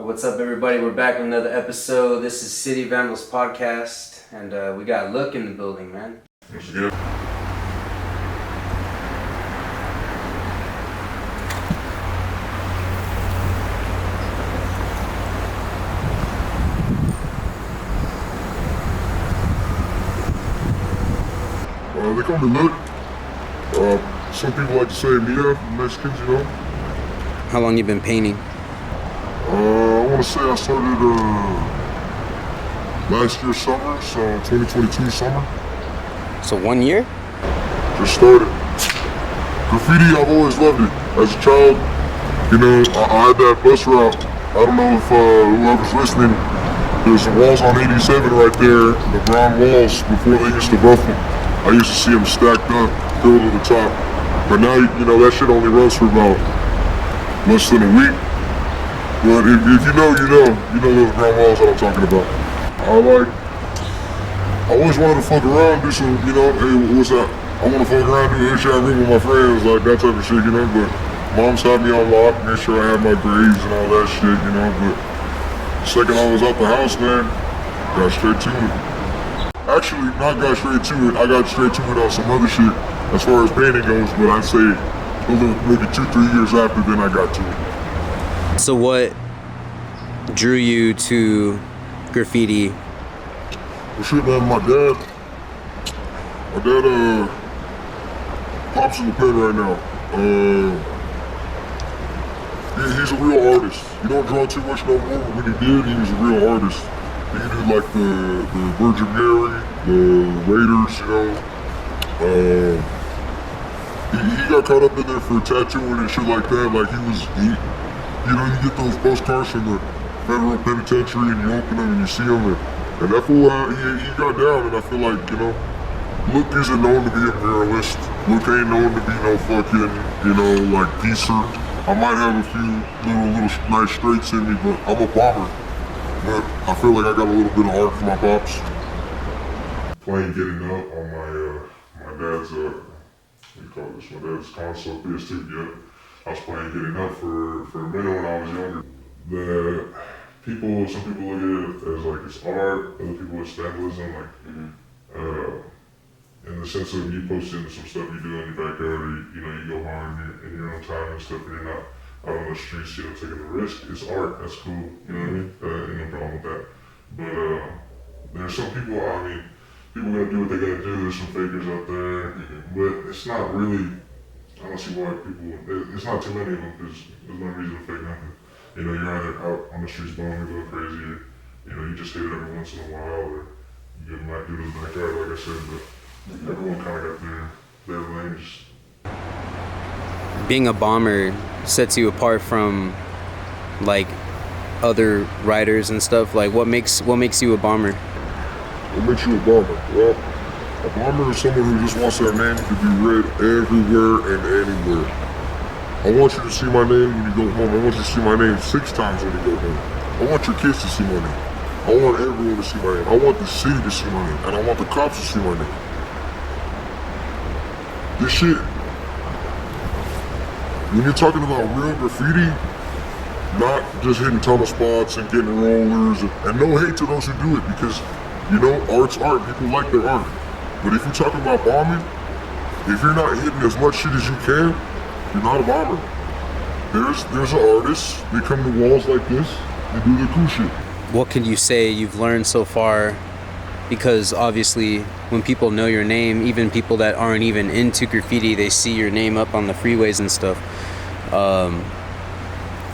What's up, everybody? We're back with another episode. This is City Vandals podcast, and we got Look in the building, man. What's good? They call me Look. Some people like to say Mia, Mexicans, you know. How long you been painting? I want to say I started last year summer, so 2022 summer. So 1 year? Just started. Graffiti, I've always loved it. As a child, you know, I had that bus route. I don't know if whoever's listening, there's some walls on 87 right there, the brown walls, before they used to buff them. I used to see them stacked up, filled to the top. But now, you know, that shit only runs for about less than a week. But if you know those brown walls that I'm talking about. I always wanted to fuck around, do some, you know, hey, what's that? I want to fuck around, do this shit, I room with my friends, like that type of shit, you know. But mom's had me on lock, make sure I have my grades and all that shit, you know. But the second I was out the house, man, got straight to it. Actually, not got straight to it, I got straight to it on some other shit as far as painting goes, but I'd say a little, maybe 2-3 years after, then I got to it. So what drew you to graffiti? Well, shit, man, my dad, pops in the pen right now. He's a real artist. He don't draw too much no more, but when he did, he was a real artist. He did like the Virgin Mary, the Raiders, you know. He got caught up in there for tattooing and shit like that. Like you know, you get those postcards from the federal penitentiary and you open them and you see them, and that fool, he got down, and I feel like, you know, Luke isn't known to be a muralist. Luke ain't known to be no fucking, you know, like piecer. I might have a few little nice straights in me, but I'm a bomber. But I feel like I got a little bit of art for my pops. Playing Getting Up on my dad's, what do you call this? My dad's console, PS2, yeah. I was playing Getting Up for a minute when I was younger. Some people look at it as like it's art, other people it's vandalism, like, in the sense of you posting some stuff you do in your backyard, or you know, you go hard in your own time and stuff, and you're not out on the streets, you know, taking the risk. It's art, that's cool, you know what I mean? Ain't no problem with that. But there's some people, I mean, people gotta do what they gotta do. There's some fakers out there, but it's not really, I don't see why people, it's not too many of them, because there's no reason to fake nothing. You know, you're either out on the streets blowing, going crazy, or, you know, you just hit it every once in a while, or you might do it in the backyard, like I said, but everyone kind of got their lanes. Being a bomber sets you apart from like other writers and stuff. Like what makes you a bomber? What makes you a bomber? Well, a bomber is someone who just wants their name to be read everywhere and anywhere. I want you to see my name when you go home. I want you to see my name 6 times when you go home. I want your kids to see my name. I want everyone to see my name. I want the city to see my name. And I want the cops to see my name. This shit, when you're talking about real graffiti, not just hitting tunnel spots and getting rollers, and no hate to those who do it, because, you know, art's art. People like their art. But if you're talking about bombing, if you're not hitting as much shit as you can, you're not a bomber. There's an artist, they come to walls like this, they do their cool shit. What can you say you've learned so far? Because obviously when people know your name, even people that aren't even into graffiti, they see your name up on the freeways and stuff.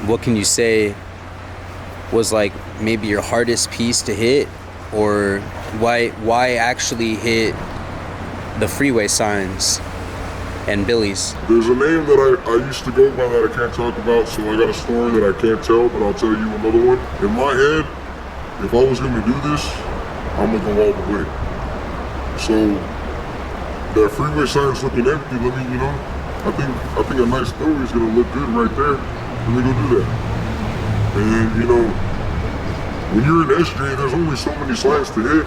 What can you say was like maybe your hardest piece to hit, or why actually hit the freeway signs and Billy's? There's a name that I used to go by that I can't talk about, so I got a story that I can't tell, but I'll tell you another one. In my head, if I was gonna do this, I'm gonna go all the way. So that freeway sign's looking empty, let me, you know, I think a nice story is gonna look good right there. Let me go do that. And you know, when you're in SJ, there's only so many signs to hit,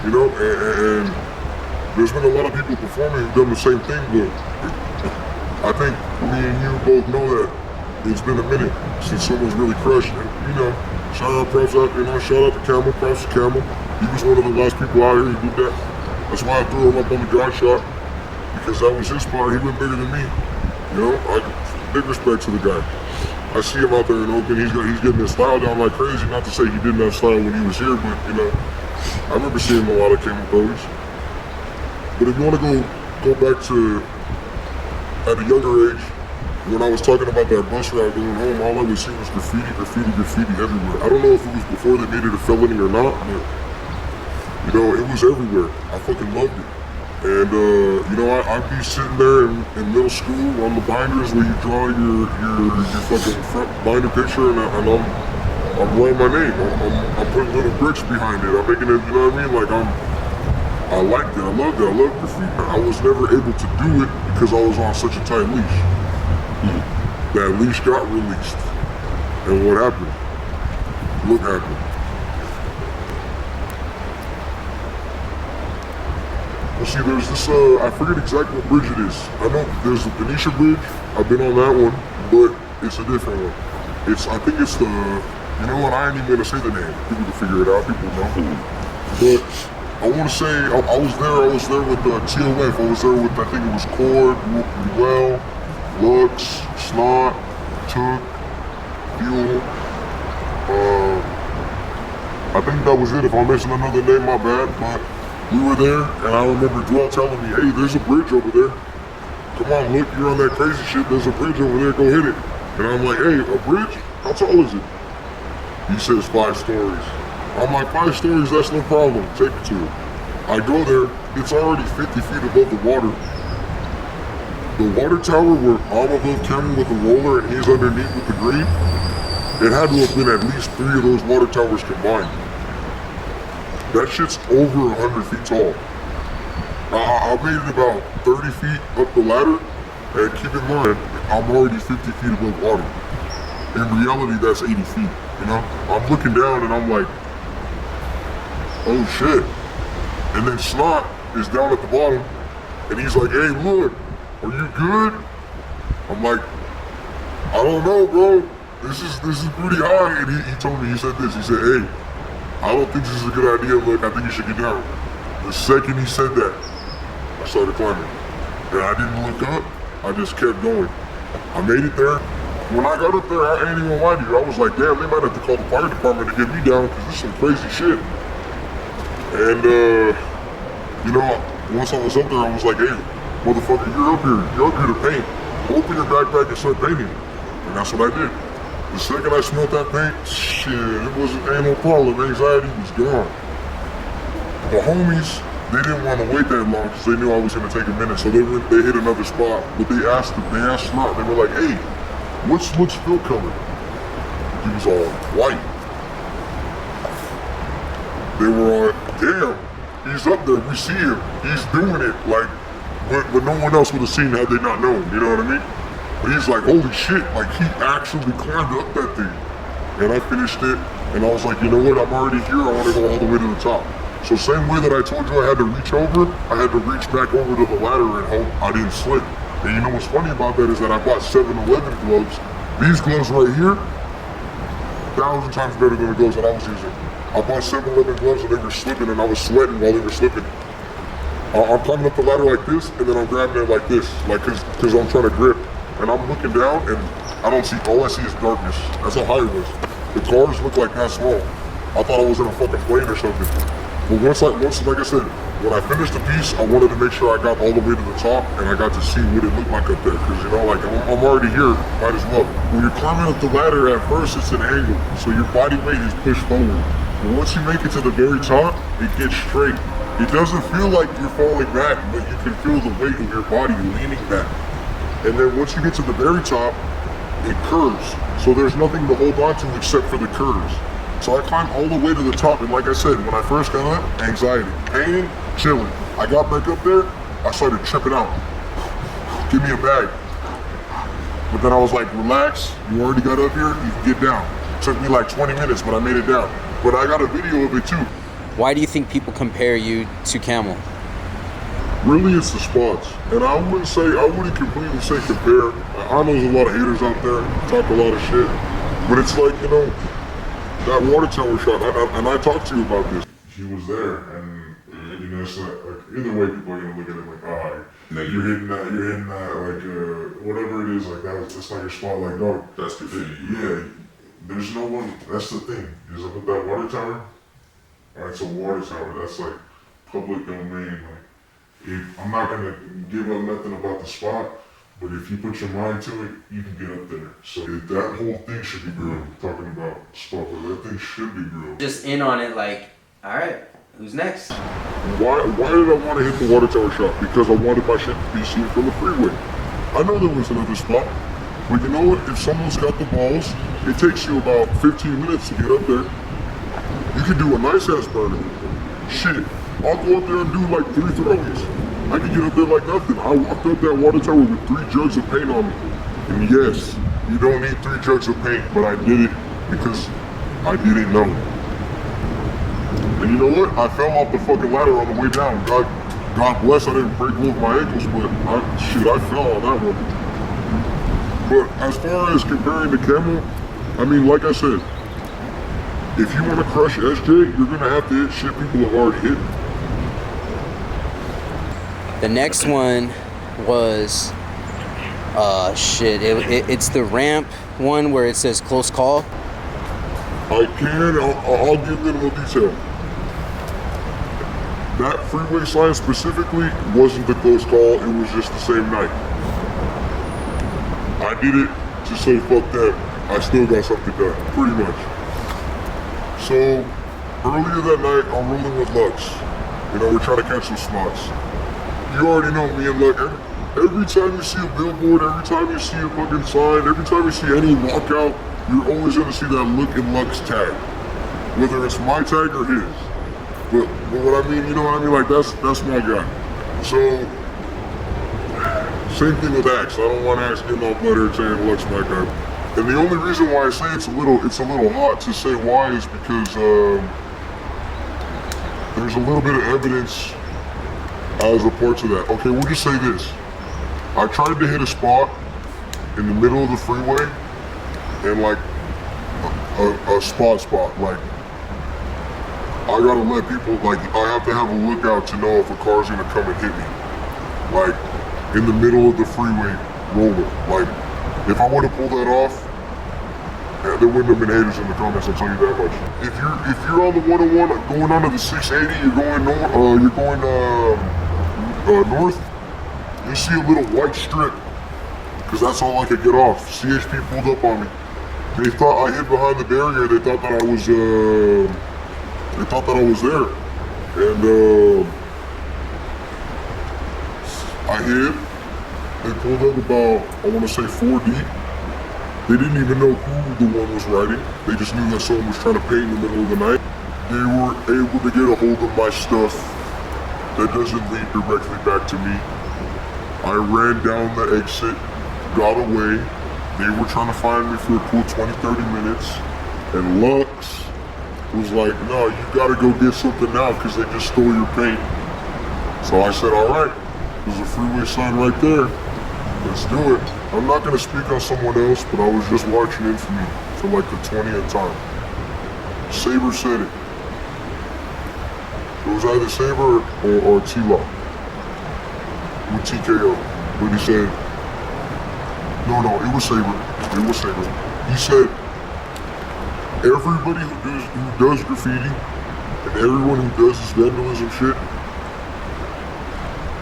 you know, and there's been a lot of people performing who've done the same thing, but I think me and you both know that it's been a minute since someone's really crushed, and you know, Shout out, props out, shout out to Camel, props to Camel. He was one of the last people out here who did that. That's why I threw him up on the dry shot, because that was his spot. He went bigger than me. Big respect to the guy. I see him out there in Oakland. He's getting his style down like crazy. Not to say he didn't have style when he was here, but I remember seeing a lot of Camel poses. But if you want to go back to at a younger age, when I was talking about that bus ride going home, all I would see was graffiti everywhere. I don't know if it was before they made it a felony or not, but it was everywhere. I fucking loved it. And I'd be sitting there in middle school on the binders where you draw your fucking front binder picture, and I'm writing my name. I'm putting little bricks behind it. I'm making it, you know what I mean? Like I liked it. I loved it. I loved graffiti. I was never able to do it because I was on such a tight leash. That leash got released. And what happened? Look happened. Well, see, there's this, I forget exactly what bridge it is. I know there's the Benicia Bridge. I've been on that one, but it's a different one. I think it's the, you know what, I ain't even gonna say the name. People can figure it out, people know. But I wanna say, I was there with TOF. I was there with, I think it was Cord, Well, Lux, Snot, Took, Fuel. I think that was it. If I'm missing another name, my bad, but we were there, and I remember Dwell telling me, hey, there's a bridge over there. Come on, look, you're on that crazy shit. There's a bridge over there, go hit it. And I'm like, hey, a bridge? How tall is it? He says 5 stories. I'm like, 5 stories, that's no problem. Take it to it. I go there, it's already 50 feet above the water. The water tower where I'm above Camel with the roller and he's underneath with the green, it had to have been at least 3 of those water towers combined. That shit's over 100 feet tall. I made it about 30 feet up the ladder, and keep in mind, I'm already 50 feet above water. In reality, that's 80 feet, I'm looking down and I'm like, oh shit. And then Snot is down at the bottom, and he's like, hey, look, are you good? I'm like, I don't know, bro. This is pretty high. And he told me, he said this, he said, hey, I don't think this is a good idea, look, I think you should get down. The second he said that, I started climbing. And I didn't look up, I just kept going. I made it there. When I got up there, I ain't even lie to you, I was like, damn, they might have to call the fire department to get me down, because this is some crazy shit. And, once I was up there, I was like, hey, motherfucker, you're up here to paint. Open your backpack and start painting. And that's what I did. The second I smelled that paint, shit, ain't no problem. Anxiety was gone. The homies, they didn't want to wait that long because they knew I was going to take a minute, so they hit another spot. But they asked Snot, they were like, hey, what's Phil color? He was all white. They were all, damn, he's up there, we see him, he's doing it, like, but no one else would have seen had they not known, you know what I mean? But he's like, holy shit, like he actually climbed up that thing. And I finished it, and I was like, you know what, I'm already here, I want to go all the way to the top. So same way that I told you I had to reach over, I had to reach back over to the ladder and hope I didn't slip. And you know what's funny about that is that I bought 7-Eleven gloves. These gloves right here, 1,000 times better than the gloves that I was using. I bought 7-Eleven gloves and they were slipping and I was sweating while they were slipping. I'm climbing up the ladder like this, and then I'm grabbing it like this, like cause I'm trying to grip. And I'm looking down, and I don't see, all I see is darkness. That's how high it was. The cars look like that small. I thought I was in a fucking plane or something. But once, like I said, when I finished the piece, I wanted to make sure I got all the way to the top, and I got to see what it looked like up there. Cause like, I'm already here, might as well. When you're climbing up the ladder, at first it's an angle, so your body weight is pushed forward. But once you make it to the very top, it gets straight. It doesn't feel like you're falling back, but you can feel the weight of your body leaning back. And then once you get to the very top, it curves. So there's nothing to hold on to except for the curves. So I climbed all the way to the top, and like I said, when I first got up, anxiety, pain, chilling. I got back up there, I started tripping out. Give me a bag. But then I was like, relax, you already got up here, you can get down. It took me like 20 minutes, but I made it down. But I got a video of it too. Why do you think people compare you to Camel? Really, it's the spots. And I wouldn't completely say compare. I know there's a lot of haters out there, talk a lot of shit. But it's like, that water tower shot, and I talked to you about this. He was there, and you know, it's like either way, people are gonna look at it like, ah, you're hitting that, like whatever it is, like that's not your spot, like no, that's Graffiti. Yeah, there's no one. That's the thing. Is up at that water tower. Alright, it's a water tower. That's like public domain. Like, I'm not gonna give up nothing about the spot. But if you put your mind to it, you can get up there. So that whole thing should be grilled. Talking about spot, but that thing should be grilled. Just in on it, like, all right, who's next? Why did I want to hit the water tower shot? Because I wanted my shit to be seen from the freeway. I know there was another spot, but you know what? If someone's got the balls, it takes you about 15 minutes to get up there. You can do a nice ass burner. Shit, I'll go up there and do like 3 throwies. I could get up there like nothing. I walked up that water tower with 3 jugs of paint on me. And yes, you don't need 3 jugs of paint, but I did it because I didn't know. And you know what? I fell off the fucking ladder on the way down. God bless, I didn't break both my ankles, but I fell on that one. But as far as comparing to Camel, I mean, like I said, if you want to crush SJ, you're gonna have to hit shit people have already hit. The next one was, it's the ramp one where it says close call. I'll give minimal detail. That freeway sign specifically wasn't the close call, it was just the same night. I did it to say fuck that, I still got something done, pretty much. So, earlier that night, I'm rolling with Lux. You know, we're trying to catch some spots. You already know me and Luck. Every time you see a billboard, every time you see a fucking sign, every time you see any walkout, you're always gonna see that Look and Lux tag. Whether it's my tag or his. But what I mean, you know what I mean? Like that's my guy. So same thing with Axe. I don't want Axe getting all better saying Lux my guy. And the only reason why I say it's a little hot to say why is because there's a little bit of evidence as a part to that. Okay, we'll just say this. I tried to hit a spot in the middle of the freeway and like a spot, like I gotta let people, like I have to have a lookout to know if a car's gonna come and hit me. Like in the middle of the freeway rolling. Like if I would've pulled that off, yeah, there wouldn't have been haters in the comments, I'll tell you that much. If you're on the 101 going onto the 680, you're going north, you see a little white strip, because that's all I could get off. CHP pulled up on me. They thought I hid behind the barrier. They thought that I was there, and I hid. They pulled up about, I want to say 4 deep. They didn't even know who the one was riding. They just knew that someone was trying to paint in the middle of the night. They were able to get a hold of my stuff that doesn't lead directly back to me. I ran down the exit, got away. They were trying to find me for a cool 20-30 minutes. And Lux was like, no, you gotta go get something now because they just stole your paint. So I said, all right, there's a freeway sign right there. Let's do it. I'm not gonna speak on someone else, but I was just watching Infamy for like the 20th time. Saber said it. It was either Saber or T-Law with TKO. But he said, no, it was Saber. It was Saber. He said, everybody who does graffiti and everyone who does this vandalism shit,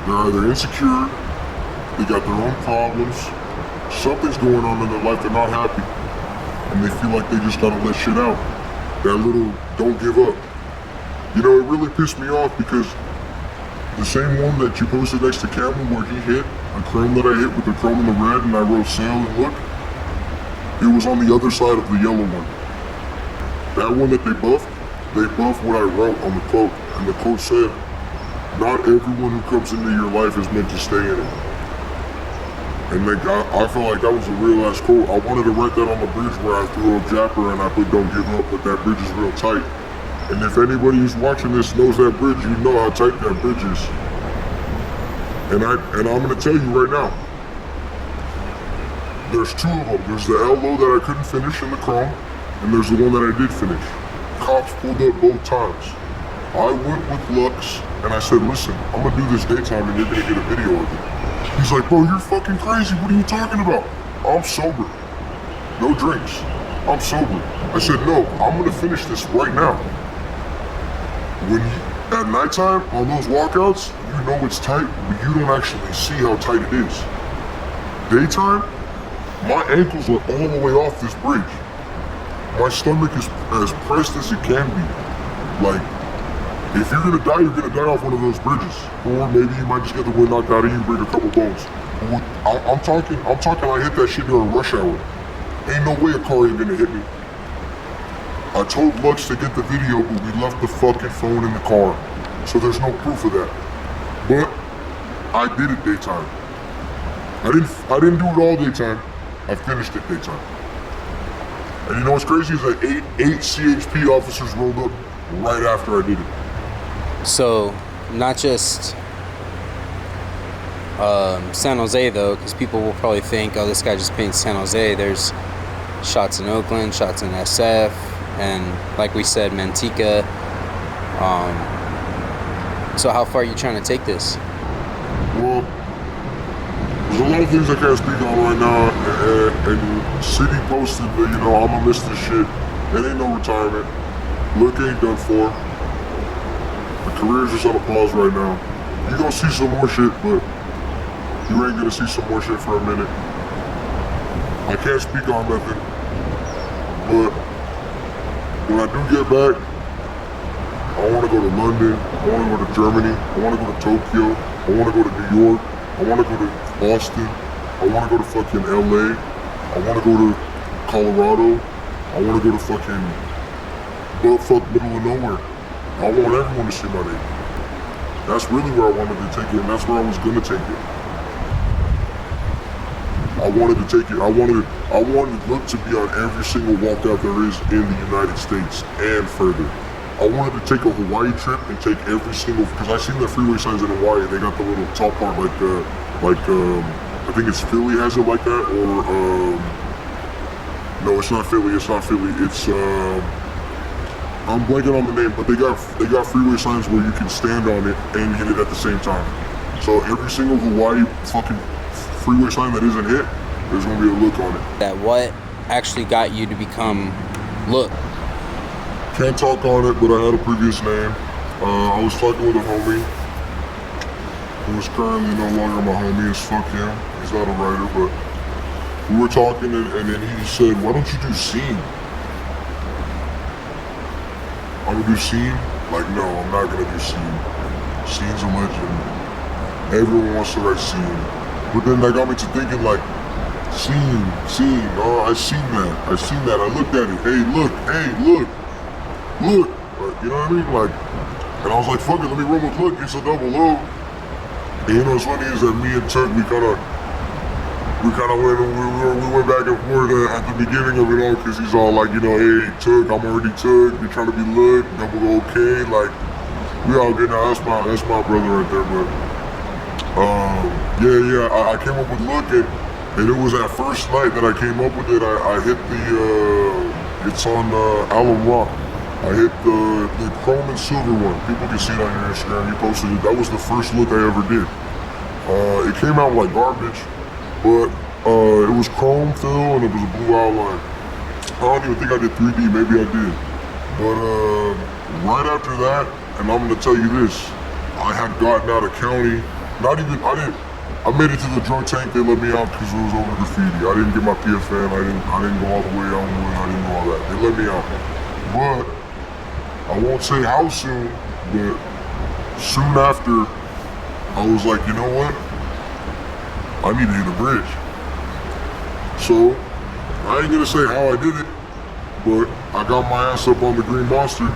they're either insecure, they got their own problems, something's going on in their life, they're not happy, and they feel like they just gotta let shit out. That little don't give up. You know, it really pissed me off because the same one that you posted next to Camel where he hit, a chrome that I hit with the chrome and the red and I wrote sail and look, it was on the other side of the yellow one. That one that they buffed what I wrote on the quote, and the quote said, not everyone who comes into your life is meant to stay in it. And like, I felt like that was a real ass quote. I wanted to write that on the bridge where I threw a japper and I put don't give up, but that bridge is real tight. And if anybody who's watching this knows that bridge, you know how tight that bridge is. And I'm gonna tell you right now, there's 2 of them. There's the elbow that I couldn't finish in the chrome, and there's the one that I did finish. Cops pulled up both times. I went with Lux, and I said, listen, I'm gonna do this daytime and you're gonna get a video of it. He's like, bro, you're fucking crazy. What are you talking about? I'm sober. No drinks. I'm sober. I said, no, I'm gonna finish this right now. At nighttime, on those walkouts, you know it's tight, but you don't actually see how tight it is. Daytime, my ankles are all the way off this bridge. My stomach is as pressed as it can be. Like, if you're gonna die off one of those bridges. Or maybe you might just get the wind knocked out of you and break a couple bones. I'm talking I hit that shit during rush hour. Ain't no way a car ain't gonna hit me. I told Lux to get the video, but we left the fucking phone in the car. So there's no proof of that. But I did it daytime. I didn't do it all daytime. I finished it daytime. And you know what's crazy is that eight CHP officers rolled up right after I did it. So, not just San Jose though, because people will probably think, oh, this guy just paints San Jose. There's shots in Oakland, shots in SF, and like we said, Manteca. So how far are you trying to take this? Well, there's a lot of things I can't speak on right now, and City posted that, you know, I'm gonna miss this shit. It ain't no retirement. Look ain't done for. The career's just on a pause right now. You gonna see some more shit, but you ain't gonna see some more shit for a minute. I can't speak on nothing, but when I do get back, I wanna go to London, I wanna go to Germany, I wanna go to Tokyo, I wanna go to New York, I wanna go to Boston, I wanna go to fucking LA, I wanna go to Colorado, I wanna go to fucking buttfuck middle of nowhere. I want everyone to see my name. That's really where I wanted to take it, and that's where I was gonna take it. I wanted to take it. I wanted Look to be on every single walkout there is in the United States and further. I wanted to take a Hawaii trip and take every single, because I seen the freeway signs in Hawaii. They got the little top part like I think it's Philly has it like that, or no, it's not Philly. It's I'm blanking on the name, but they got freeway signs where you can stand on it and hit it at the same time. So every single Hawaii fucking freeway sign that isn't hit, there's gonna be a look on it. That what actually got you to become Look? Can't talk on it, but I had a previous name. I was talking with a homie who is currently no longer my homie. As fuck him. He's not a writer, but we were talking and then he said, why don't you do Scene? I'm gonna do Scene? Like, no, I'm not gonna do Scene. Scene's a legend. Everyone wants to write Scene. But then that got me to thinking like, Scene, oh, I seen that. I looked at it. Hey, look. Like, you know what I mean? Like, and I was like, fuck it, let me roll with Look, it's a double O. And you know what's funny is that me and Chuck, we went back and forth at the beginning of it all, because he's all like, you know, hey, Chuck, I'm already Chuck, you're trying to be Look, double okay, like, we all good now, that's my brother right there, but, I came up with Look, and it was that first night that I came up with it, I hit it's on Alum Rock. I hit the chrome and silver one. People can see it on your Instagram. You posted it. That was the first look I ever did. It came out like garbage, but it was chrome fill and it was a blue outline. I don't even think I did 3D. Maybe I did. But right after that, and I'm gonna tell you this, I had gotten out of county. I made it to the drunk tank. They let me out because it was over Graffiti. I didn't get my PFN. I didn't go all the way on wood. I didn't do all that. They let me out. But I won't say how soon, but soon after, I was like, you know what? I need to hit a bridge. So, I ain't gonna say how I did it, but I got my ass up on the Green Monster,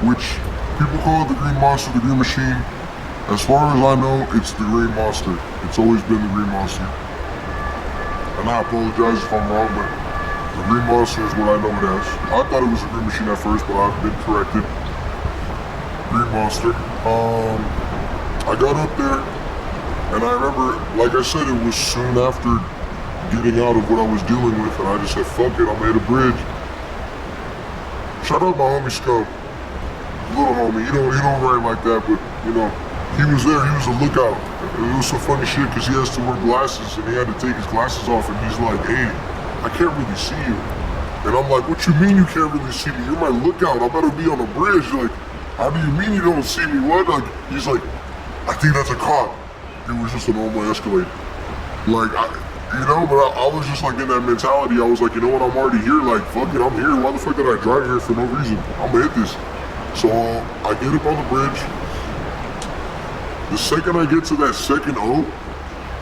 which people call it the Green Monster, the Green Machine. As far as I know, it's the Green Monster. It's always been the Green Monster. And I apologize if I'm wrong, but the Green Monster is what I know it as. I thought it was a Green Machine at first, but I've been corrected. Green Monster. I got up there, and I remember, like I said, it was soon after getting out of what I was dealing with, and I just said, fuck it, I'm gonna hit a bridge. Shout out my homie Scum. Little homie, he don't write like that, but you know, he was there, he was a lookout. It was some funny shit because he has to wear glasses and he had to take his glasses off and he's like, hey, I can't really see you. And I'm like, what you mean you can't really see me? You're my lookout, I'm about to be on the bridge. Like, how do you mean you don't see me? What? Like, he's like, I think that's a cop. It was just a normal Escalade. Like, but I was just like in that mentality. I was like, you know what, I'm already here. Like, fuck it, I'm here. Why the fuck did I drive here for no reason? I'm gonna hit this. So I get up on the bridge. The second I get to that second O,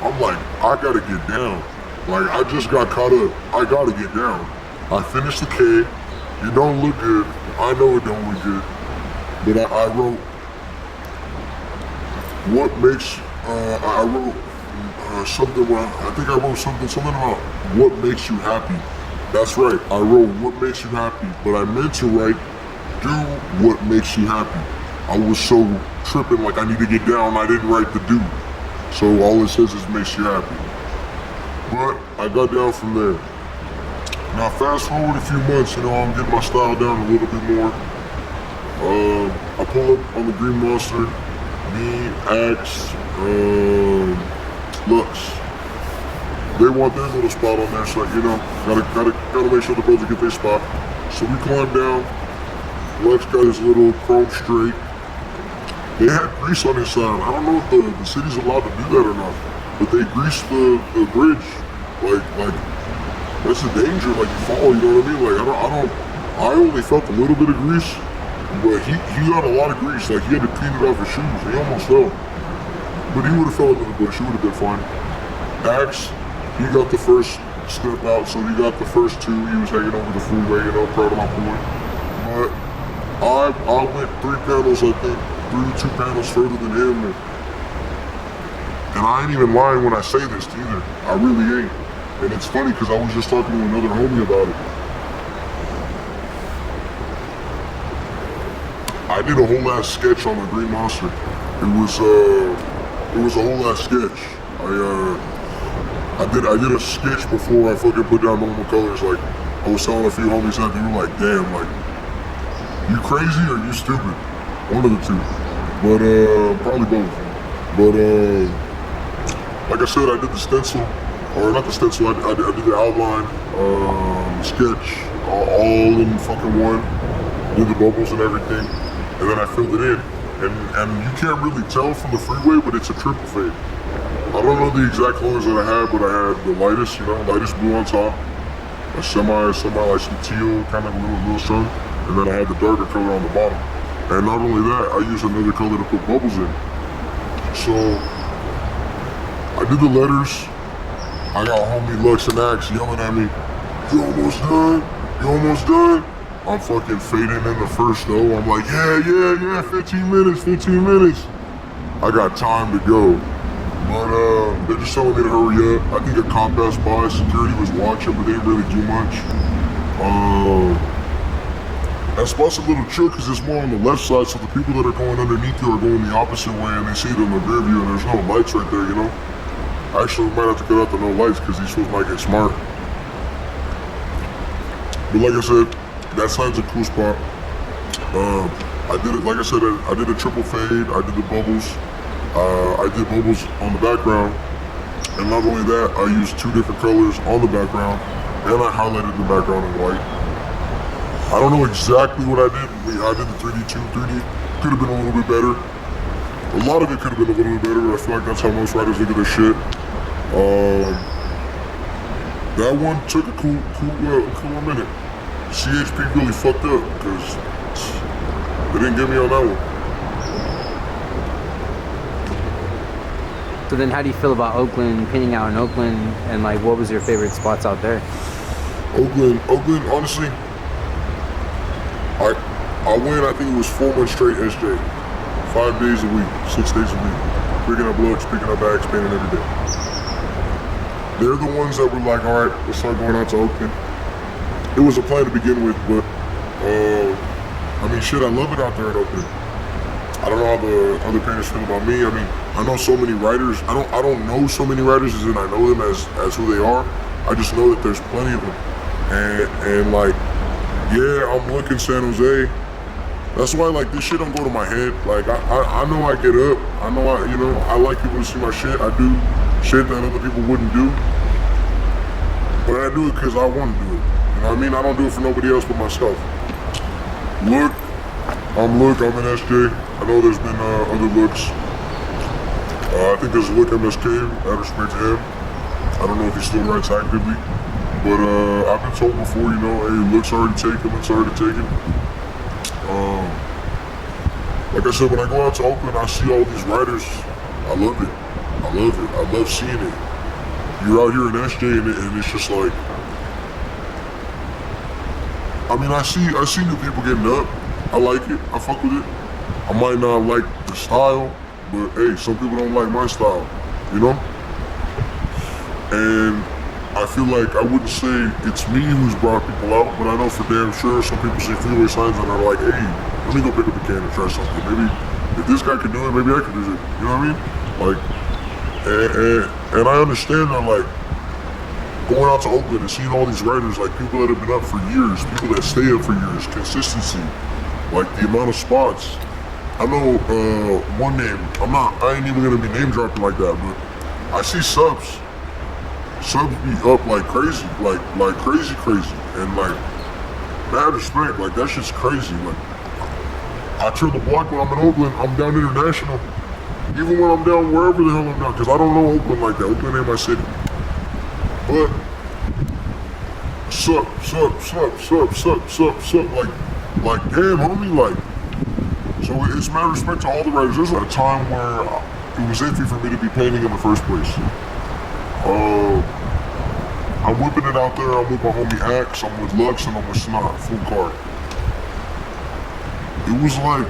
I'm like, I gotta get down. Like, I just got caught up. I gotta get down. I finished the K. It don't look good. I know it don't look good. But I wrote what makes, I wrote something where, I think I wrote something about what makes you happy. That's right, I wrote what makes you happy, but I meant to write do what makes you happy. I was so tripping like I need to get down, I didn't write the do. So all it says is makes you happy. But I got down from there. Now fast forward a few months, I'm getting my style down a little bit more. I pull up on the Green Monster, me, Axe, Lux. They want their little spot on there, so gotta make sure the brothers get their spot. So we climb down. Lux got his little chrome straight. They had grease on his side. I don't know if the city's allowed to do that or not, but they greased the bridge. Like that's a danger. Like you fall, you know what I mean? Like I only felt a little bit of grease, but he got a lot of grease. Like he had to clean it off his shoes. He almost fell, but he would have fell into the bush. He would have been fine. Axe, he got the first step out, so he got the first two. He was hanging over the freeway, proud of my boy. But I went 3 panels, I think, 2 panels further than him. And I ain't even lying when I say this either. I really ain't. And it's funny because I was just talking to another homie about it. I did a whole ass sketch on the Green Monster. It was a whole ass sketch. I did a sketch before I fucking put down normal colors. Like I was telling a few homies that they were like, damn, like you crazy or you stupid? One of the two. But probably both. But like I said, I did the stencil, or not the stencil, I did the outline, sketch, all in fucking one. Did the bubbles and everything, and then I filled it in. And you can't really tell from the freeway, but it's a triple fade. I don't know the exact colors that I had, but I had the lightest, lightest blue on top, a semi like some teal, kind of a little sun, and then I had the darker color on the bottom. And not only that, I used another color to put bubbles in. So I did the letters. I got homie Lux and Axe yelling at me, you almost done? You almost done? I'm fucking fading in the first though. I'm like, yeah, 15 minutes. I got time to go. But they're just telling me to hurry up. I think a cop passed by, security was watching, but they didn't really do much. That spot's a little chill because it's more on the left side, so the people that are going underneath you are going the opposite way and they see it in the rear view and there's no lights right there, Actually, we might have to cut out the no lights because these fools might get smart. But like I said, that side's a cool spot. I did it, like I said, I did a triple fade, I did the bubbles. I did bubbles on the background. And not only that, I used 2 different colors on the background and I highlighted the background in white. I don't know exactly what I did. I did the 3D. Could have been a little bit better. A lot of it could have been a little bit better. I feel like that's how most writers look at their shit. That one took a cool minute. CHP really fucked up because they didn't get me on that one. So then how do you feel about Oakland, painting out in Oakland, and like what was your favorite spots out there? Oakland, honestly, I went, I think it was 4 months straight SJ. 5 days a week, 6 days a week. Picking up looks, picking up bags, painting every day. They're the ones that were like, all right, let's start going out to Oakland. It was a plan to begin with, but shit, I love it out there in Oakland. I don't know how the other painters feel about me. I know so many writers. I don't know so many writers as in I know them as who they are. I just know that there's plenty of them. And like, Yeah, I'm looking San Jose. That's why like this shit don't go to my head. Like I know I get up. I know I like people to see my shit. I do shit that other people wouldn't do. But I do it because I want to do it. You know what I mean? I don't do it for nobody else but myself. Look, I'm in SJ. I know there's been other looks. I think there's a look MSK, out of respect to him. I don't know if he still writes actively. But I've been told before, hey, looks already taken. Like I said, when I go out to Oakland, I see all these writers. I love it. I love seeing it. You're out here in SJ and it's just like, I mean, I see new people getting up. I like it. I fuck with it. I might not like the style, but hey, some people don't like my style, And I feel like I wouldn't say it's me who's brought people out, but I know for damn sure some people see freeway signs and are like, hey, let me go pick up a can and try something. Maybe if this guy can do it, maybe I can do it. You know what I mean? Like, and I understand that, like, going out to Oakland and seeing all these writers, like people that have been up for years, people that stay up for years, consistency, like the amount of spots. I know one name, I ain't even gonna be name dropping like that, but I see subs be up like crazy, like crazy, and like mad respect, like that shit's crazy. Like I turn the block when I'm in Oakland, I'm down international. Even when I'm down wherever the hell I'm down, because I don't know Oakland like that. Oakland ain't my city. But sup, like damn homie, like, so it's mad respect to all the writers. There's a time where it was iffy for me to be painting in the first place. I'm whipping it out there, I'm with my homie Axe, I'm with Lux, and I'm with Snot, full card. It was like,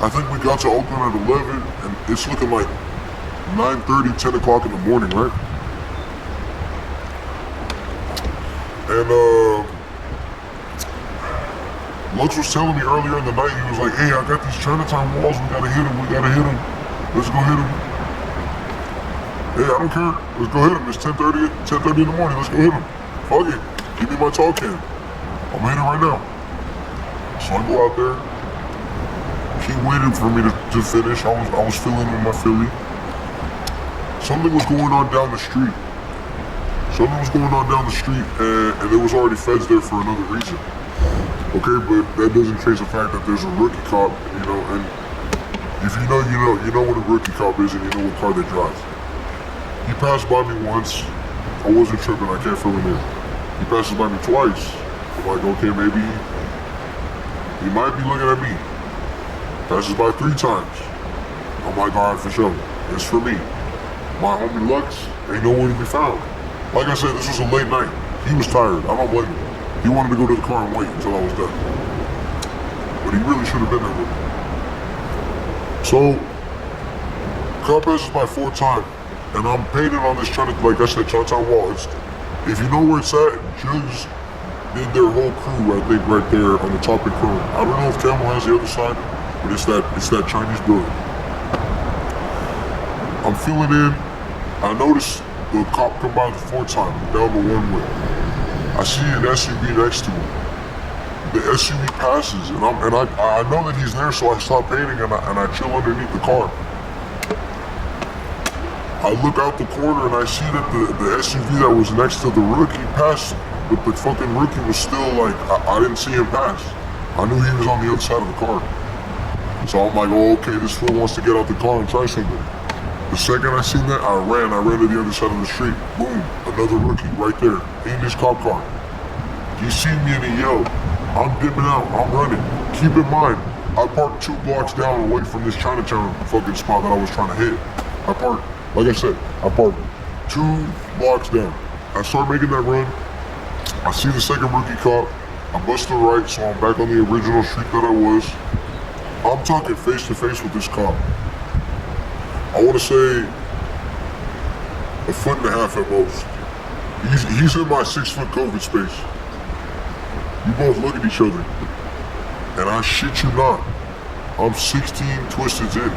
I think we got to Oakland at 11, and it's looking like 9:30, 10 o'clock in the morning, right? And Lux was telling me earlier in the night, he was like, hey, I got these Chinatown walls, we gotta hit them, let's go hit them. Hey, I don't care, let's go hit them, it's 10:30 in the morning, let's go hit them. Fuck it, give me my tall can, I'm hitting right now. So I go out there, he waited for me to finish, I was filling in my Philly. Something was going on down the street. And there was already feds there for another reason. Okay, but that doesn't change the fact that there's a rookie cop, and if you know what a rookie cop is and you know what car they drive. He passed by me once, I wasn't tripping, I can't fill him in. He passes by me twice. I'm like, okay, maybe he might be looking at me. Passes by 3 times. I'm like, alright, for sure, it's for me. My homie Lux ain't nowhere to be found. Like I said, this was a late night. He was tired, I don't blame him. He wanted to go to the car and wait until I was done. But he really should have been there with me. So, car passes by 4 times, and I'm painting on this like I said, Chinatown wall. If you know where it's at, Jugs did their whole crew, I think, right there on the top of Chrome. I don't know if Camel has the other side, but it's that Chinese building. I'm filling in. I noticed the cop come by the 4th time down the 1-way. I see an SUV next to him. The SUV passes, and I know that he's there, so I stop painting and I chill underneath the car. I look out the corner and I see that the SUV that was next to the rookie passed, but the fucking rookie was still like, I didn't see him pass. I knew he was on the other side of the car. So I'm like, oh, okay, this fool wants to get out the car and try something. The second I seen that, I ran to the other side of the street. Boom, another rookie right there, in his cop car. He seen me and he yelled, I'm dipping out, I'm running. Keep in mind, I parked 2 blocks down away from this Chinatown fucking spot that I was trying to hit. I parked 2 blocks down. I start making that run. I see the second rookie cop. I bust the right, so I'm back on the original street that I was. I'm talking face to face with this cop. I want to say 1.5 feet at most. He's in my 6-foot COVID space. We both look at each other. And I shit you not, I'm 16 twisteds in.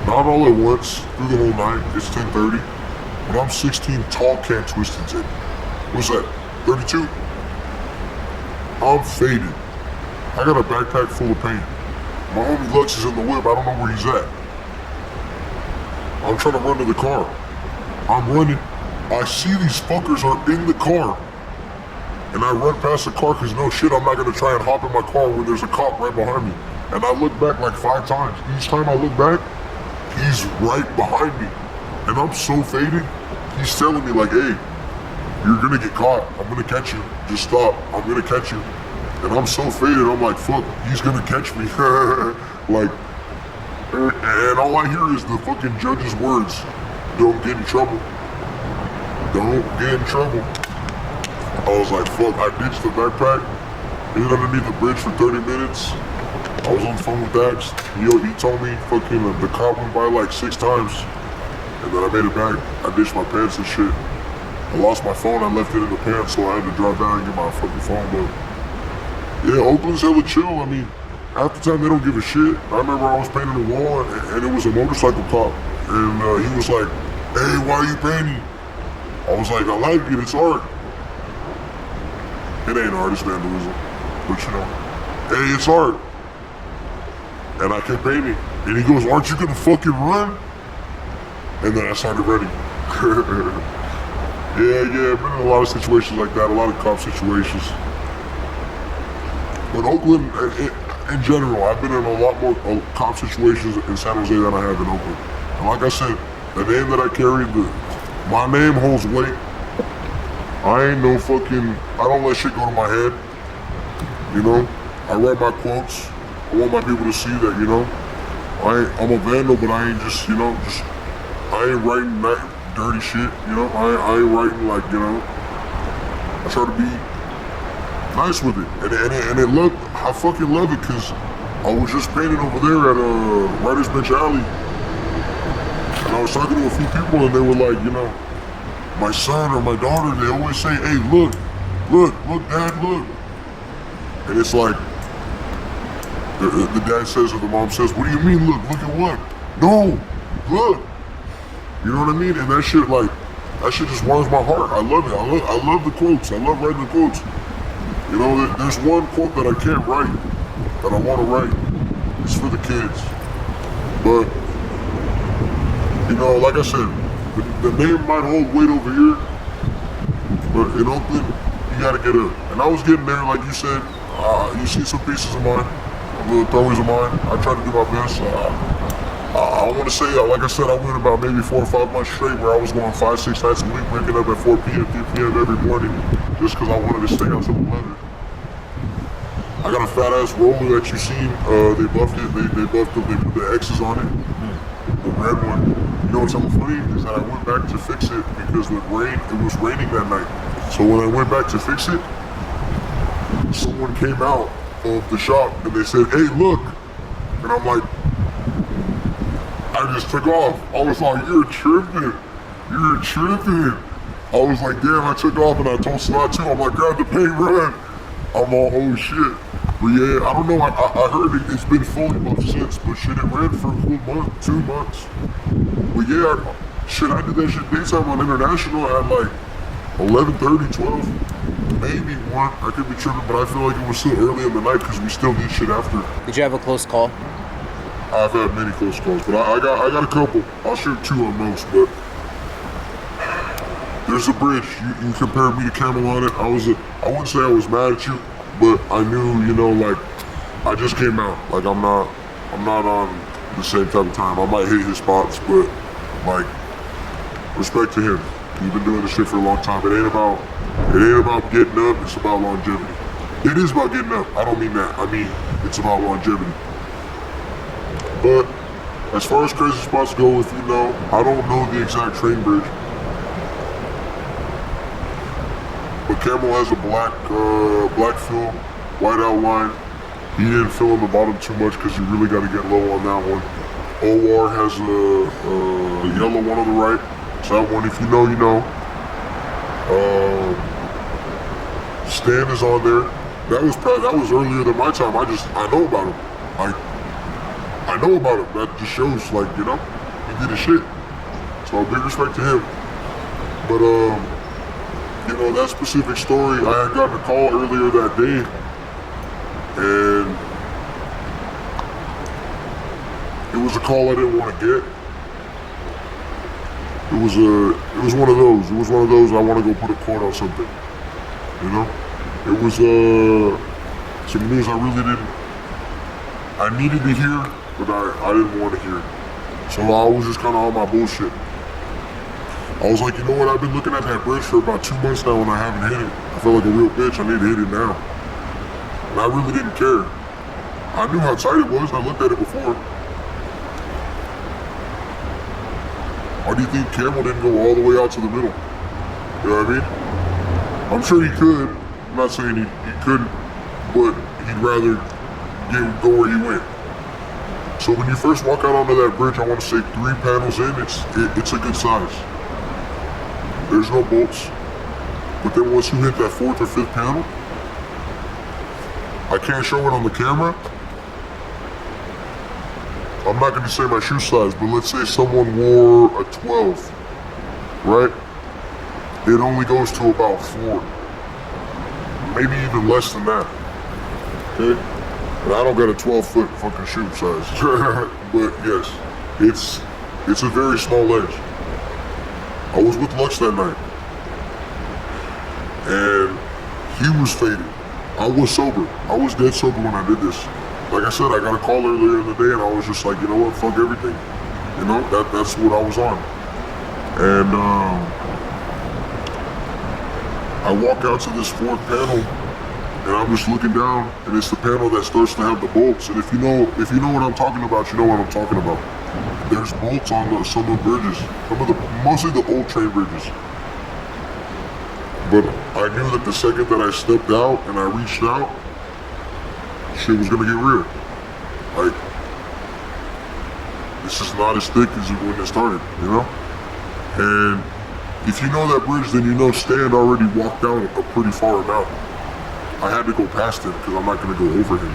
Not all at once, through the whole night, it's 10:30. But I'm 16 tall can twisteds in. What's that, 32? I'm faded. I got a backpack full of paint. My homie Lux is in the whip. I don't know where he's at. I'm trying to run to the car. I'm running. I see these fuckers are in the car. And I run past the car because no shit, I'm not going to try and hop in my car when there's a cop right behind me. And I look back like 5 times. Each time I look back, he's right behind me. And I'm so faded, he's telling me like, hey, you're going to get caught. I'm going to catch you. Just stop. I'm going to catch you. And I'm so faded, I'm like, fuck, he's going to catch me. Like, and all I hear is the fucking judge's words. Don't get in trouble. Don't get in trouble. I was like, fuck, I ditched the backpack, hid underneath the bridge for 30 minutes. I was on the phone with Dax. He told me fucking the cop went by like 6 times. And then I made it back. I ditched my pants and shit. I lost my phone, I left it in the pants, so I had to drive down and get my fucking phone. But yeah, Oakland's hella chill. I mean, half the time they don't give a shit. I remember I was painting a wall and it was a motorcycle cop. And he was like, hey, why are you painting? I was like, I like it, it's art. It ain't art, it's vandalism. But you know, hey, it's art. And I kept painting. And he goes, aren't you gonna fucking run? And then I started running. Yeah, I've been in a lot of situations like that, a lot of cop situations. But Oakland, in general, I've been in a lot more cop situations in San Jose than I have in Oakland. And like I said, the name that I carry, my name holds weight. I ain't no fucking, I don't let shit go to my head. You know, I write my quotes. I want my people to see that, you know. I'm a vandal, but I ain't just, you know, I ain't writing that dirty shit, you know. I ain't writing like, you know, I try to be nice with it. And it look, I fucking love it because I was just painting over there at Writer's Bench Alley. And I was talking to a few people and they were like, you know, my son or my daughter, they always say, hey, look, Dad, look. And it's like, the dad says or the mom says, what do you mean, look at what? No, look. You know what I mean? And that shit just warms my heart. I love it. I love the quotes. I love writing the quotes. You know, there's one quote that I can't write, that I want to write. It's for the kids. But, you know, like I said, the name might hold weight over here, but in Oakland, you gotta get up. And I was getting there, like you said, you see some pieces of mine, little throwaways of mine. I try to do my best. I want to say, like I said, I went about maybe 4 or 5 months straight where I was going 5-6 nights a week, waking up at 4 p.m., 3 p.m. every morning, just because I wanted to stay out till 11. I got a fat ass roller that you seen. They buffed it. They buffed it. They put the X's on it. The red one. You know what's so funny is that I went back to fix it because it was raining that night. So when I went back to fix it, someone came out of the shop and they said, hey, look. And I'm like, I just took off. I was like, you're tripping. I was like, damn, I took off and I told Snot too. I'm like, grab the paint, run. I'm all, oh shit. But yeah, I don't know, I heard it's been fully buffed since, but shit, it ran for a cool month, 2 months. But yeah, I did that shit daytime on International at like 11:30, 12, maybe 1. I could be tripping, but I feel like it was still early in the night because we still did shit after. Did you have a close call? I've had many close calls, but I got a couple. I'll shoot 2 on most, but there's a bridge. You compared me to Camel on it. I wouldn't say I was mad at you, but I knew, you know, like, I just came out. Like, I'm not on the same type of time. I might hit his spots, but, like, respect to him. He's been doing this shit for a long time. It ain't about getting up, it's about longevity. It is about getting up. I don't mean that. I mean, it's about longevity. But, as far as crazy spots go, if you know, I don't know the exact train bridge. But Camel has a black fill, white outline. He didn't fill in the bottom too much because you really got to get low on that one. OR has a yellow one on the right. So that one, if you know, you know. Stan is on there. That was earlier than my time. I know about him. I know about him. That just shows, like, you know, he did his shit. So big respect to him. But you know, that specific story, I had gotten a call earlier that day and it was a call I didn't want to get. It was one of those. It was one of those I want to go put a cord on something. You know? It was some news I needed to hear, but I didn't want to hear. So I was just kind of on my bullshit. I was like, you know what? I've been looking at that bridge for about 2 months now and I haven't hit it. I feel like a real bitch. I need to hit it now. And I really didn't care. I knew how tight it was. I looked at it before. Why do you think Camel didn't go all the way out to the middle? You know what I mean? I'm sure he could. I'm not saying he couldn't, but he'd rather go where he went. So when you first walk out onto that bridge, I want to say 3 panels in, it's a good size. There's no bolts. But then once you hit that 4th or 5th panel, I can't show it on the camera. I'm not going to say my shoe size, but let's say someone wore a 12, right? It only goes to about 4. Maybe even less than that, okay? And I don't got a 12-foot fucking shoe size. But yes, it's a very small ledge. I was with Lux that night, and he was faded. I was sober. I was dead sober when I did this. Like I said, I got a call earlier in the day and I was just like, you know what, fuck everything. You know, that's what I was on. And I walk out to this 4th panel and I'm just looking down and it's the panel that starts to have the bolts. And if you know what I'm talking about, you know what I'm talking about. There's bolts on some of the bridges, mostly the old train bridges. But I knew that the second that I stepped out and I reached out, shit was gonna get real. Like, this is not as thick as when it started, you know? And if you know that bridge, then you know Stan already walked out a pretty far amount. I had to go past him because I'm not gonna go over him.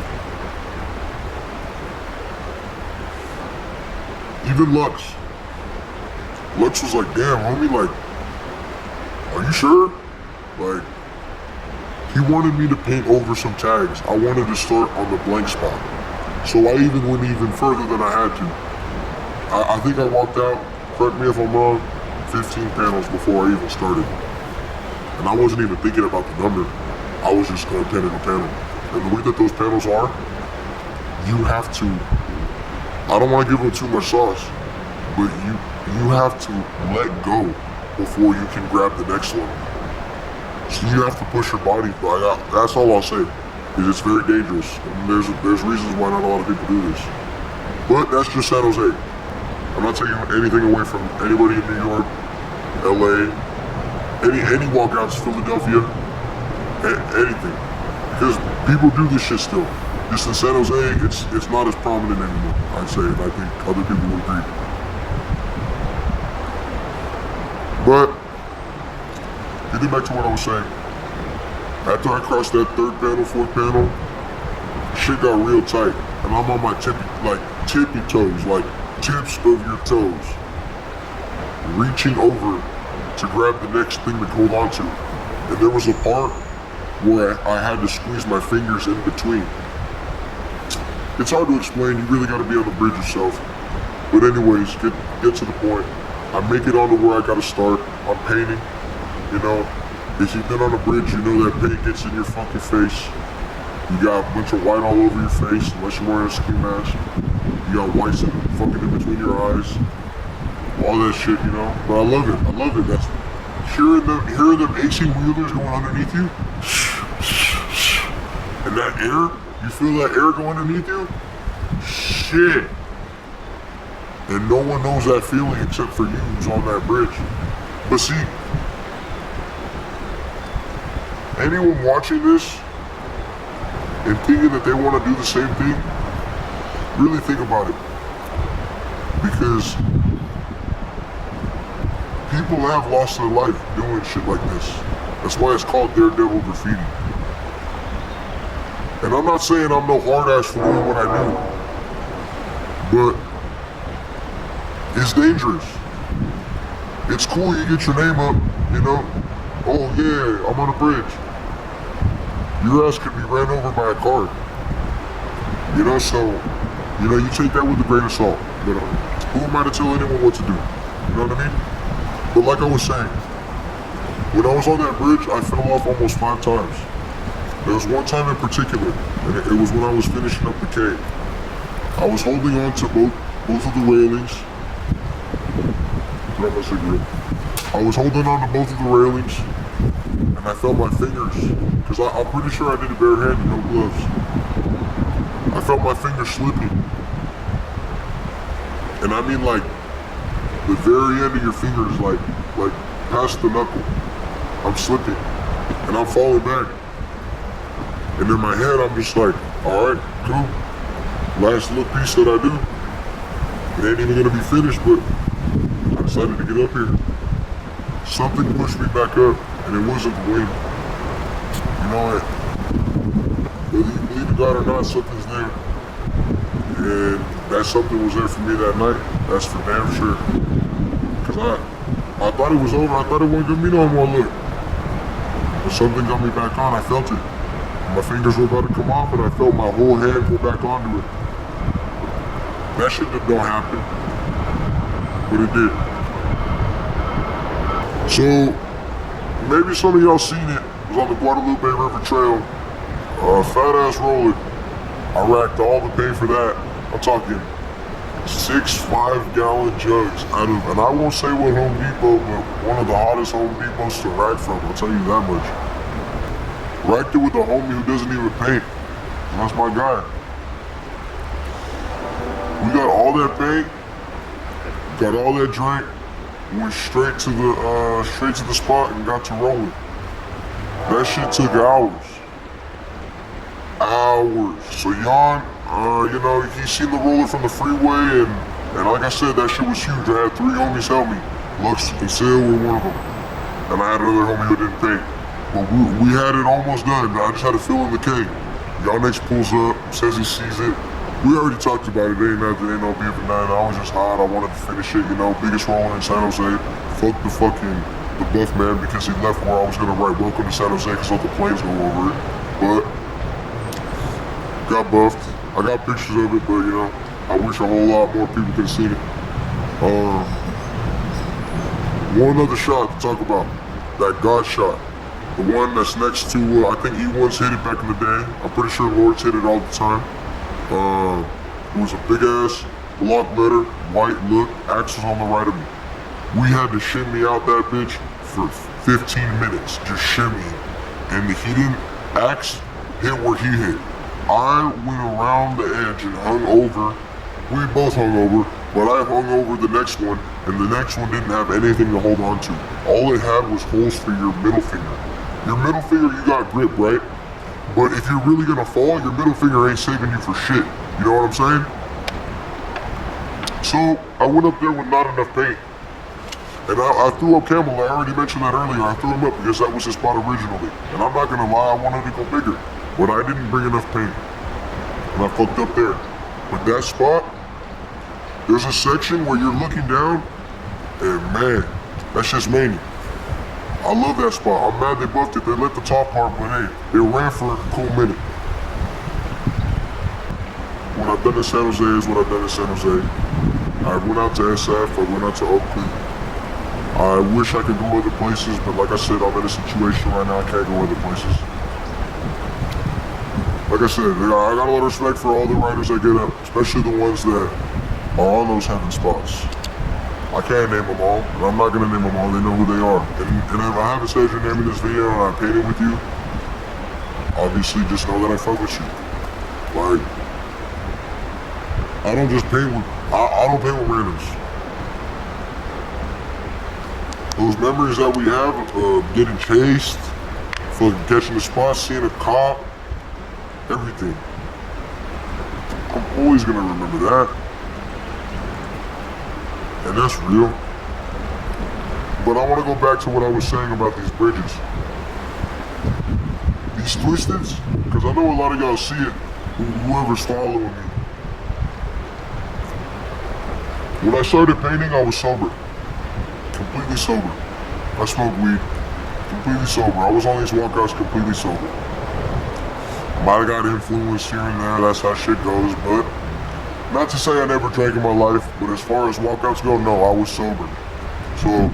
Even Lux was like, damn, homie, like, are you sure? Like, he wanted me to paint over some tags. I wanted to start on the blank spot. So I even went even further than I had to. I think I walked out, correct me if I'm wrong, 15 panels before I even started. And I wasn't even thinking about the number. I was just going panel to panel. And the way that those panels are, you have to, I don't want to give them too much sauce, but you have to let go before you can grab the next one. So you have to push your body. That's all I'll say. Is it's very dangerous. And there's reasons why not a lot of people do this. But that's just San Jose. I'm not taking anything away from anybody in New York, LA, any walkouts, Philadelphia, anything. Because people do this shit still. Just in San Jose, it's not as prominent anymore, I'd say, and I think other people would agree. But getting back to what I was saying, after I crossed that 3rd panel, 4th panel, shit got real tight. And I'm on my tippy toes, like tips of your toes, reaching over to grab the next thing to hold on to. And there was a part where I had to squeeze my fingers in between. It's hard to explain, you really gotta be on the bridge yourself. But anyways, get to the point. I make it onto where I gotta start. I'm painting. You know, if you've been on a bridge, you know that paint gets in your fucking face. You got a bunch of white all over your face, unless you're wearing a ski mask. You got whites fucking in between your eyes. All that shit, you know. But I love it. That's hearing them 18-wheelers going underneath you. And that air, you feel that air going underneath you? Shit. And no one knows that feeling except for you who's on that bridge. But see, anyone watching this and thinking that they want to do the same thing, really think about it. Because people have lost their life doing shit like this. That's why it's called Daredevil Graffiti. And I'm not saying I'm no hard ass for doing what I do, but it's dangerous. It's cool you get your name up, you know. Oh yeah, I'm on a bridge. Your ass could be ran over by a car. You know, so, you take that with a grain of salt. But who am I to tell anyone what to do? You know what I mean? But like I was saying, when I was on that bridge, I fell off almost 5 times. There was one time in particular, and it was when I was finishing up the cave. I was holding on to both of the railings. Put out my cigarette. I was holding on to both of the railings, and I felt my fingers, because I'm pretty sure I did it barehanded, no gloves. I felt my fingers slipping. And I mean like, the very end of your fingers, like past the knuckle. I'm slipping, and I'm falling back. And in my head, I'm just like, all right, cool. Last little piece that I do. It ain't even gonna be finished, but I decided to get up here. Something pushed me back up, and it wasn't the wind. You know what? Whether you believe in God or not, something's there. And that something was there for me that night. That's for damn sure. Cause I thought it was over. I thought it wasn't gonna be no more look. But something got me back on. I felt it. My fingers were about to come off, and I felt my whole hand go back onto it. That shit don't happen, but it did. So maybe some of y'all seen it. It was on the Guadalupe River Trail. Fat ass roller. I racked all the pay for that. I'm talking 6 5-gallon jugs out of, and I won't say what Home Depot, but one of the hottest Home Depots to rack from. I'll tell you that much. Racked it with a homie who doesn't even paint. That's my guy. We got all that paint, got all that drink, went straight to the spot and got to rolling. That shit took hours. So Jan, he's seen the roller from the freeway, and like I said, that shit was huge. I had 3 homies help me. Lux and Sil were one of them, and I had another homie who didn't paint. But we had it almost done. I just had to fill in the cake. Y'all next pulls up, says he sees it. We already talked about it. Ain't nothing, ain't no beef or nothing. I was just hot. I wanted to finish it. Biggest roller in San Jose. Fuck the buff man, because he left where I was gonna write welcome to San Jose because all the planes go over it. But got buffed. I got pictures of it, but I wish a whole lot more people could have seen it. One other shot to talk about. That God shot. The one that's next to, I think E1's hit it back in the day. I'm pretty sure Lord's hit it all the time. It was a big ass block letter, white look, Axe was on the right of me. We had to shimmy out that bitch for 15 minutes, just shimmying. And he didn't, Axe hit where he hit. I went around the edge and hung over. We both hung over, but I hung over the next one, and the next one didn't have anything to hold on to. All it had was holes for your middle finger. Your middle finger, you got grip, right? But if you're really gonna fall, your middle finger ain't saving you for shit. You know what I'm saying? So I went up there with not enough paint. And I threw up Camel. I already mentioned that earlier. I threw him up because that was his spot originally. And I'm not gonna lie, I wanted to go bigger. But I didn't bring enough paint. And I fucked up there. But that spot, there's a section where you're looking down, and man, that's just mania. I love that spot. I'm mad they buffed it. They let the top part, but hey, it ran for a cool minute. What I've done in San Jose is what I've done in San Jose. I went out to SF, I went out to Oakley. I wish I could go other places, but like I said, I'm in a situation right now I can't go other places. Like I said, I got a lot of respect for all the writers that get up, especially the ones that are on those heaven spots. I can't name them all, and I'm not gonna name them all. They know who they are. And if I haven't said your name in this video and I painted with you, obviously just know that I fuck with you. Like, I don't just paint with, I don't paint with randoms. Those memories that we have of getting chased, fucking catching the spot, seeing a cop, everything. I'm always gonna remember that. And that's real. But I want to go back to what I was saying about these bridges. These twisteds, because I know a lot of y'all see it, whoever's following me. When I started painting, I was sober. Completely sober. I smoked weed. Completely sober. I was on these walkouts completely sober. Might have got influenced here and there, that's how shit goes, but not to say I never drank in my life, but as far as walkouts go, no, I was sober. So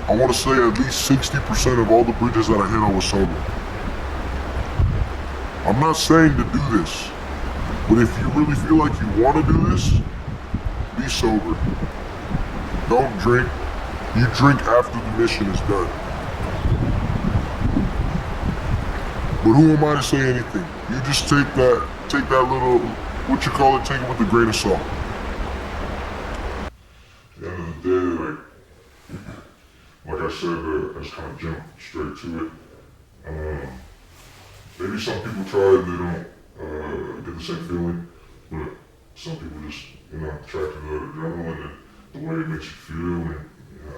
I want to say at least 60% of all the bridges that I hit, I was sober. I'm not saying to do this, but if you really feel like you want to do this, be sober. Don't drink. You drink after the mission is done. But who am I to say anything? You just take that little, what you call it, take it with a grain of salt. At the end of the day, like I said, I just kind of jump straight to it. Maybe some people try it, they don't get the same feeling, but some people just, attracted to that adrenaline and the way it makes you feel and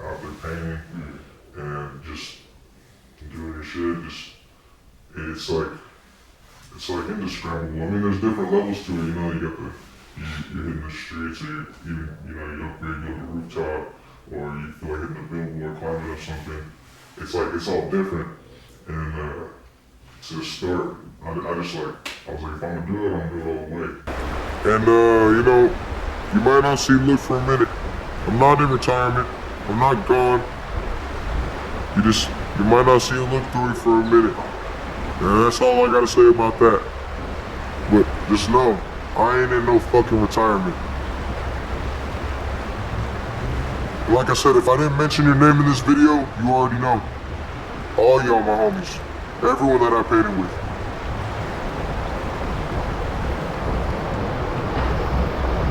out there painting and just doing your shit, it's like indescribable. I mean, there's different levels to it, you got you're hitting the streets, or you go up there, you go to the rooftop, or you feel like hitting a billboard, climbing up something. It's all different. And to start, I was like, if I'm gonna do it, I'm gonna do it all the way. And you might not see Luke for a minute. I'm not in retirement. I'm not gone. You might not see Luke through for a minute. And that's all I gotta say about that. But just know, I ain't in no fucking retirement. Like I said, if I didn't mention your name in this video, you already know. All y'all my homies. Everyone that I painted with.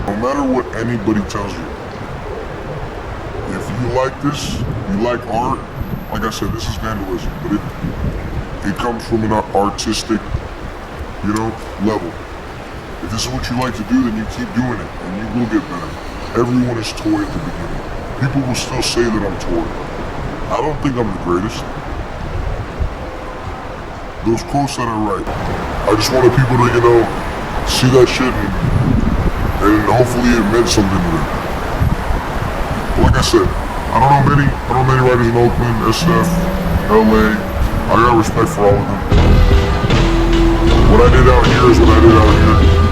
No matter what anybody tells you, if you like this, you like art, like I said, this is vandalism, but it comes from an artistic, level. If this is what you like to do, then you keep doing it, and you will get better. Everyone is toy at the beginning. People will still say that I'm toy. I don't think I'm the greatest. Those quotes that I write, I just wanted people to, see that shit and hopefully it meant something to them. Like I said, I don't know many writers in Oakland, SF, LA. I got respect for all of them. What I did out here is what I did out here.